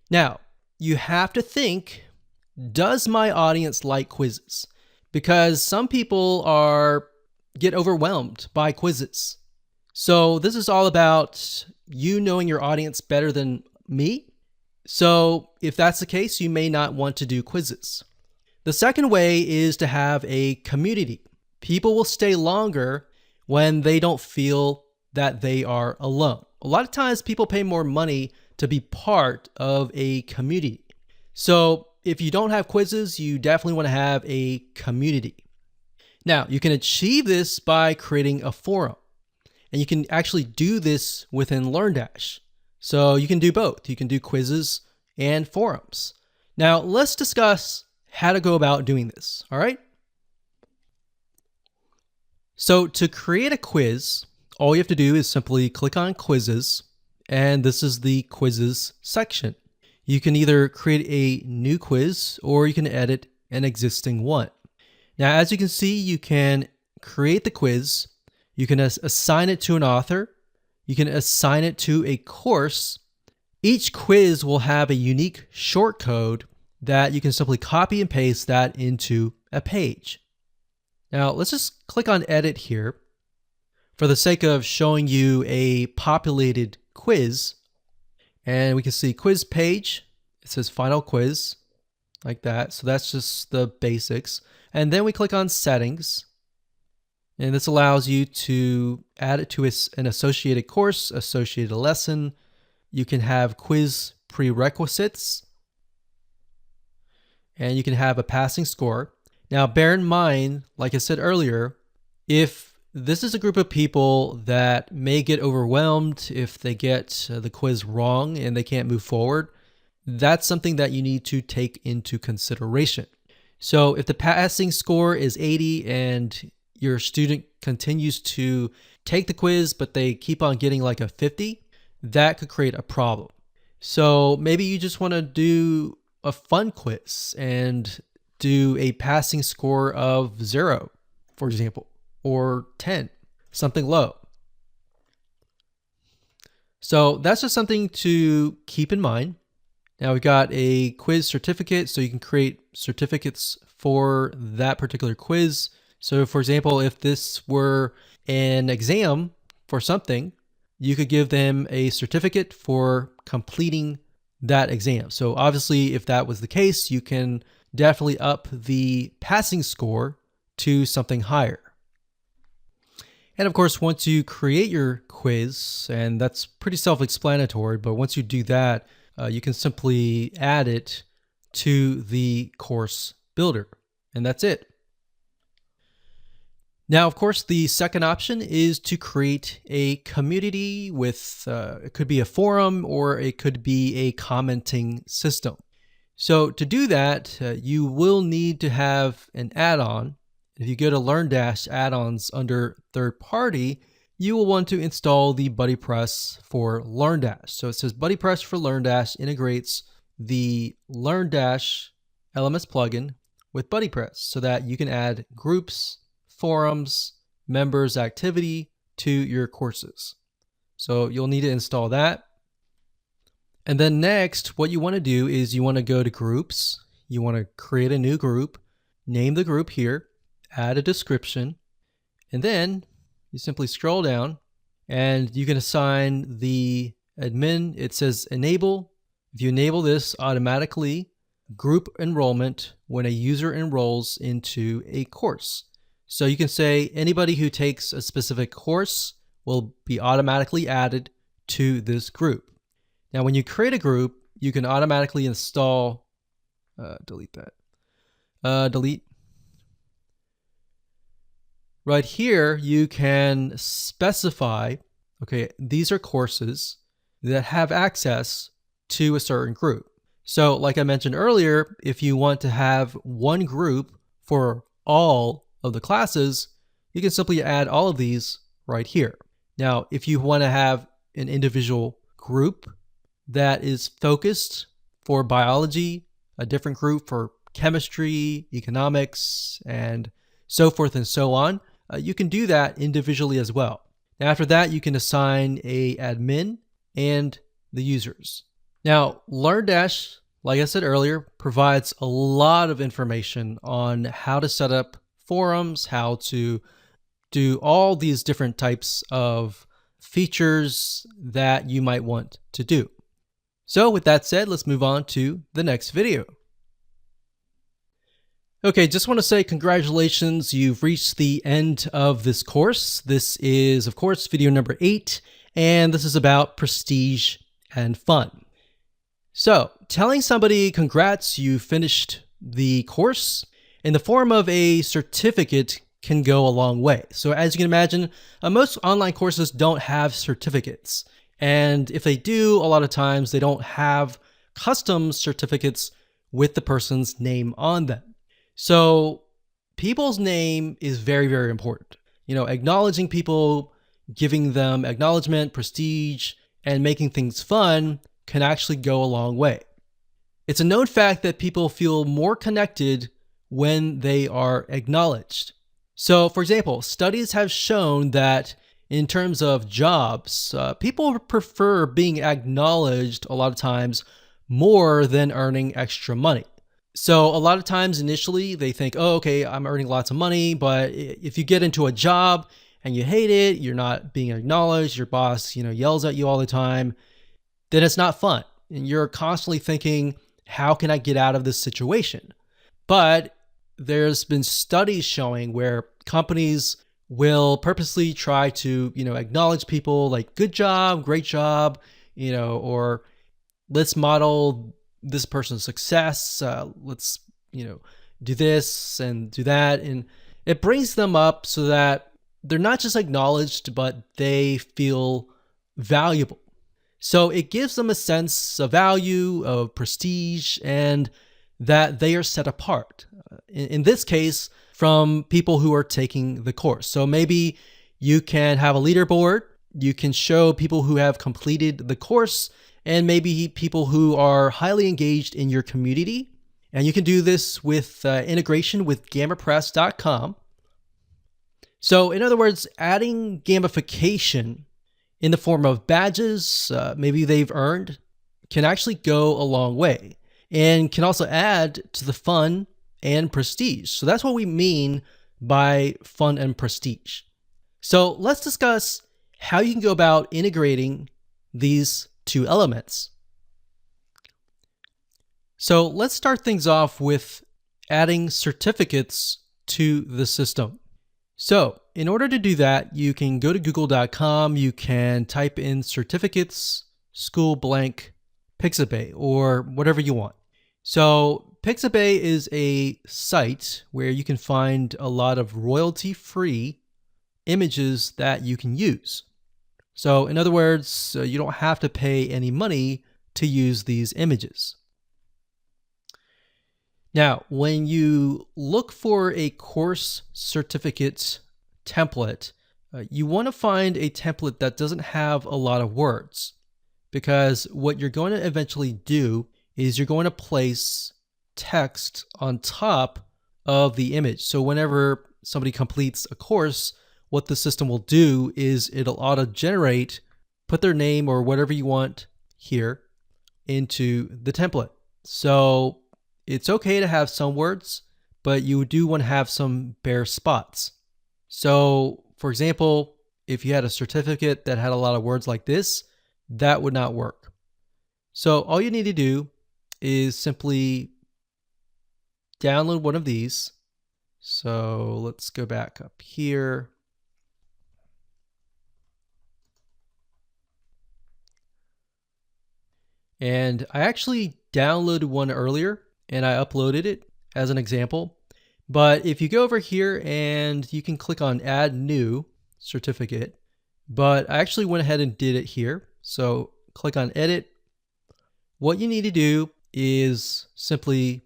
Now, you have to think, does my audience like quizzes? Because some people get overwhelmed by quizzes. So this is all about you knowing your audience better than me. So if that's the case, you may not want to do quizzes. The second way is to have a community. People will stay longer when they don't feel that they are alone. A lot of times people pay more money to be part of a community. So if you don't have quizzes, you definitely want to have a community. Now, you can achieve this by creating a forum. And you can actually do this within LearnDash. So you can do both. You can do quizzes and forums. Now, let's discuss how to go about doing this, all right? So to create a quiz, all you have to do is simply click on quizzes, and this is the quizzes section. You can either create a new quiz or you can edit an existing one. Now, as you can see, you can create the quiz, you can assign it to an author, you can assign it to a course. Each quiz will have a unique shortcode that you can simply copy and paste that into a page. Now, let's just click on edit here for the sake of showing you a populated quiz. And we can see quiz page. It says final quiz like that. So that's just the basics. And then we click on settings. And this allows you to add it to an associated course, associated lesson. You can have quiz prerequisites. And you can have a passing score. Now, bear in mind, like I said earlier, if this is a group of people that may get overwhelmed if they get the quiz wrong and they can't move forward, that's something that you need to take into consideration. So if the passing score is 80 and your student continues to take the quiz, but they keep on getting like a 50, that could create a problem. So maybe you just want to do a fun quiz and do a passing score of 0, for example, or 10, something low. So that's just something to keep in mind. Now we've got a quiz certificate, so you can create certificates for that particular quiz. So for example, if this were an exam for something, you could give them a certificate for completing that exam. So obviously, if that was the case, you can definitely up the passing score to something higher. And of course, once you create your quiz, and that's pretty self-explanatory, but once you do that, you can simply add it to the course builder, and that's it. Now, of course, the second option is to create a community with, it could be a forum or it could be a commenting system. So to do that, you will need to have an add-on. If you go to LearnDash add-ons under third party, you will want to install the BuddyPress for LearnDash. So it says BuddyPress for LearnDash integrates the LearnDash LMS plugin with BuddyPress so that you can add groups, forums, members activity to your courses. So you'll need to install that. And then next, what you want to do is you want to go to groups. You want to create a new group, name the group here, add a description, and then you simply scroll down and you can assign the admin. It says enable. If you enable this, automatically group enrollment when a user enrolls into a course. So you can say anybody who takes a specific course will be automatically added to this group. Now, when you create a group, you can automatically install, delete that, delete. Right here, you can specify, okay, these are courses that have access to a certain group. So like I mentioned earlier, if you want to have one group for all of the classes, you can simply add all of these right here. Now, if you want to have an individual group that is focused for biology, a different group for chemistry, economics, and so forth and so on, you can do that individually as well. Now, after that, you can assign a admin and the users. Now, LearnDash, like I said earlier, provides a lot of information on how to set up forums, how to do all these different types of features that you might want to do. So with that said, let's move on to the next video. Okay, just want to say congratulations, you've reached the end of this course. This is, of course, video number 8, and this is about prestige and fun. So, telling somebody congrats, you finished the course in the form of a certificate can go a long way. So as you can imagine, most online courses don't have certificates. And if they do, a lot of times they don't have custom certificates with the person's name on them. So people's name is very, very important. You know, acknowledging people, giving them acknowledgement, prestige, and making things fun can actually go a long way. It's a known fact that people feel more connected when they are acknowledged. So, for example, studies have shown that in terms of jobs, people prefer being acknowledged a lot of times more than earning extra money. So a lot of times initially they think, oh, okay, I'm earning lots of money, but if you get into a job and you hate it, you're not being acknowledged, your boss, yells at you all the time, then it's not fun. And you're constantly thinking, how can I get out of this situation? But there's been studies showing where companies will purposely try to, acknowledge people like good job, great job, or let's model this person's success. Let's, do this and do that. And it brings them up so that they're not just acknowledged, but they feel valuable. So it gives them a sense of value, of prestige, and that they are set apart. In this case, from people who are taking the course. So maybe you can have a leaderboard. You can show people who have completed the course and maybe people who are highly engaged in your community. And you can do this with integration with GammaPress.com. So in other words, adding gamification in the form of badges, maybe they've earned, can actually go a long way and can also add to the fun and prestige. So that's what we mean by fun and prestige. So let's discuss how you can go about integrating these two elements. So let's start things off with adding certificates to the system. So in order to do that, you can go to google.com, you can type in certificates, school blank, Pixabay, or whatever you want. So Pixabay is a site where you can find a lot of royalty-free images that you can use. So in other words, you don't have to pay any money to use these images. Now, when you look for a course certificate template, you want to find a template that doesn't have a lot of words, because what you're going to eventually do is you're going to place text on top of the image. So whenever somebody completes a course, what the system will do is it'll auto-generate, put their name or whatever you want here into the template. So it's okay to have some words, but you do want to have some bare spots. So for example, if you had a certificate that had a lot of words like this, that would not work. So all you need to do is simply download one of these. So let's go back up here. And I actually downloaded one earlier and I uploaded it as an example. But if you go over here and you can click on add new certificate, but I actually went ahead and did it here. So click on edit. What you need to do is simply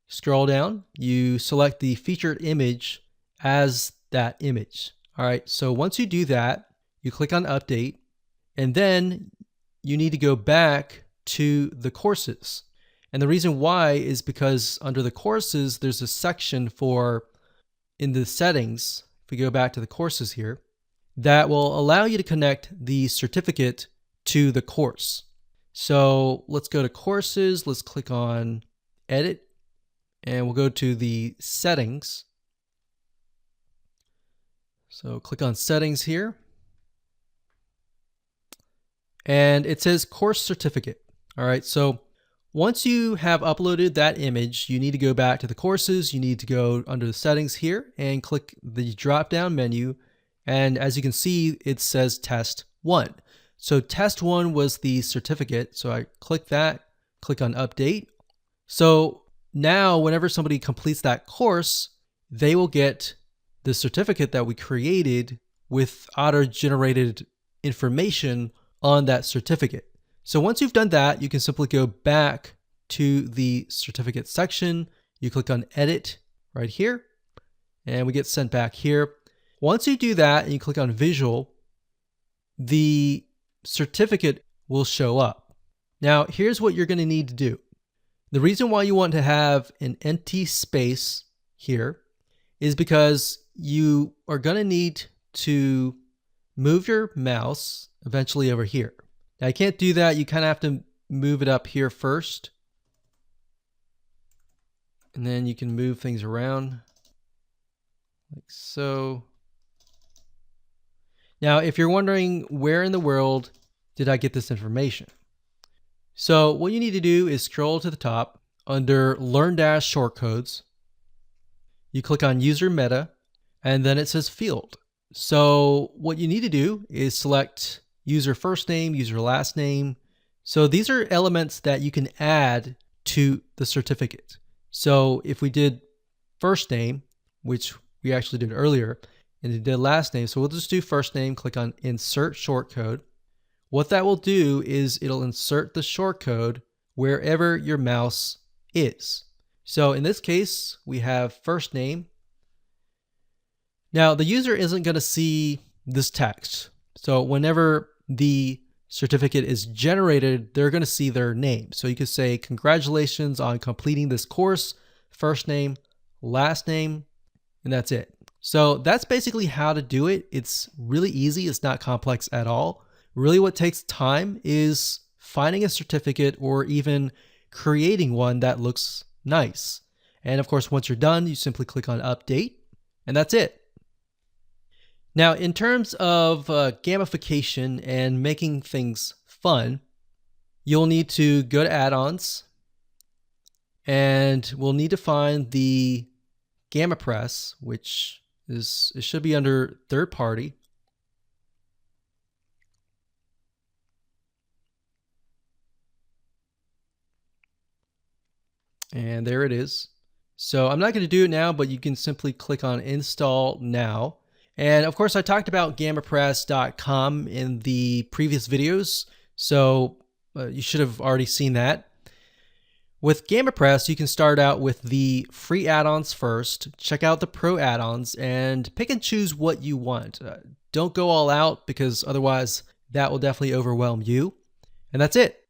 scroll down. You select the featured image as that image. All right. So once you do that, you click on update, and then you need to go back to the courses. And the reason why is because under the courses, there's a section for, in the settings, if we go back to the courses here, that will allow you to connect the certificate to the course. So let's go to courses, let's click on edit, and we'll go to the settings. So click on settings here. And it says course certificate. All right, so once you have uploaded that image, you need to go back to the courses. You need to go under the settings here and click the drop-down menu. And as you can see, it says test 1. So test 1 was the certificate. So I click that, click on update. So now whenever somebody completes that course, they will get the certificate that we created with auto-generated information on that certificate. So once you've done that, you can simply go back to the certificate section. You click on edit right here, and we get sent back here. Once you do that and you click on visual, the certificate will show up. Now, here's what you're going to need to do. The reason why you want to have an empty space here is because you are going to need to move your mouse eventually over here. Now, you can't do that. You kind of have to move it up here first. And then you can move things around like so. Now, if you're wondering where in the world did I get this information? So what you need to do is scroll to the top under Learn Dash Shortcodes. You click on User Meta, and then it says Field. So what you need to do is select user first name, user last name. So these are elements that you can add to the certificate. So if we did first name, which we actually did earlier, and it did last name, so we'll just do first name, click on Insert Shortcode. What that will do is it'll insert the shortcode wherever your mouse is. So in this case, we have first name. Now the user isn't going to see this text. So whenever the certificate is generated, they're going to see their name. So you could say, congratulations on completing this course, first name, last name, and that's it. So that's basically how to do it. It's really easy. It's not complex at all. Really what takes time is finding a certificate or even creating one that looks nice. And of course, once you're done, you simply click on update, and that's it. Now, in terms of gamification and making things fun, you'll need to go to add-ons, and we'll need to find the GamaPress, which is, it should be under third party. And there it is. So I'm not going to do it now, but you can simply click on Install Now. And of course, I talked about GamaPress.com in the previous videos, so you should have already seen that. With GamaPress, you can start out with the free add-ons first, check out the pro add-ons, and pick and choose what you want. Don't go all out, because otherwise that will definitely overwhelm you. And that's it.